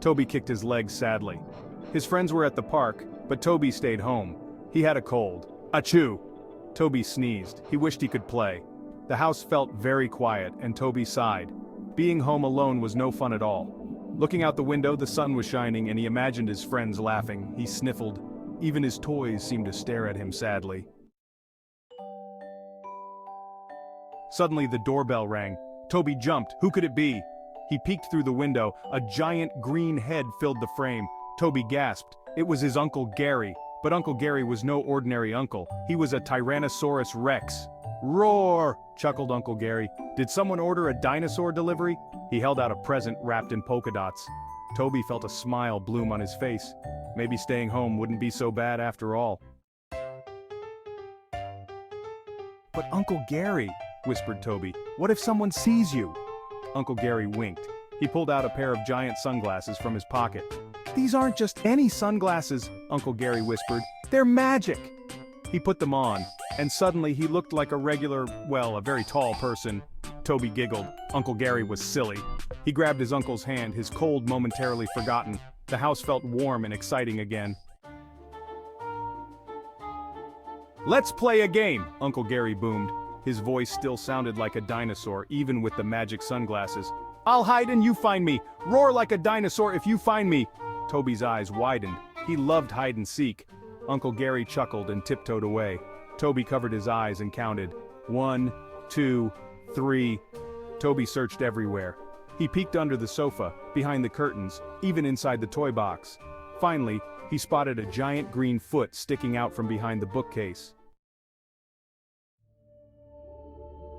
Toby kicked his legs sadly. His friends were at the park, but Toby stayed home. He had a cold. Achoo! Toby sneezed. He wished he could play. The house felt very quiet, and Toby sighed. Being home alone was no fun at all. Looking out the window, the sun was shining, and he imagined his friends laughing. He sniffled. Even his toys seemed to stare at him sadly. Suddenly the doorbell rang. Toby jumped. Who could it be? He peeked through the window. A giant green head filled the frame. Toby gasped. It was his Uncle Gary. But Uncle Gary was no ordinary uncle. He was a Tyrannosaurus Rex. Roar! Chuckled Uncle Gary. Did someone order a dinosaur delivery? He held out a present wrapped in polka dots. Toby felt a smile bloom on his face. Maybe staying home wouldn't be so bad after all. But Uncle Gary, whispered Toby, what if someone sees you? Uncle Gary winked. He pulled out a pair of giant sunglasses from his pocket. These aren't just any sunglasses, Uncle Gary whispered. They're magic. He put them on, and suddenly he looked like a very tall person. Toby giggled. Uncle Gary was silly. He grabbed his uncle's hand, his cold momentarily forgotten. The house felt warm and exciting again. Let's play a game, Uncle Gary boomed. His voice still sounded like a dinosaur, even with the magic sunglasses. I'll hide and you find me. Roar like a dinosaur if you find me. Toby's eyes widened. He loved hide and seek. Uncle Gary chuckled and tiptoed away. Toby covered his eyes and counted. 1, 2, 3. Toby searched everywhere. He peeked under the sofa, behind the curtains, even inside the toy box. Finally, he spotted a giant green foot sticking out from behind the bookcase.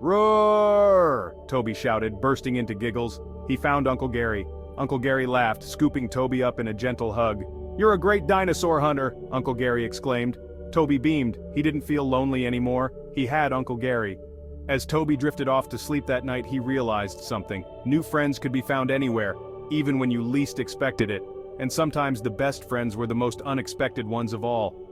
Roar! Toby shouted, bursting into giggles. He found Uncle Gary. Uncle Gary laughed, scooping Toby up in a gentle hug. You're a great dinosaur hunter, Uncle Gary exclaimed. Toby beamed. He didn't feel lonely anymore. He had Uncle Gary. As Toby drifted off to sleep that night, he realized something. New friends could be found anywhere, even when you least expected it. And sometimes the best friends were the most unexpected ones of all.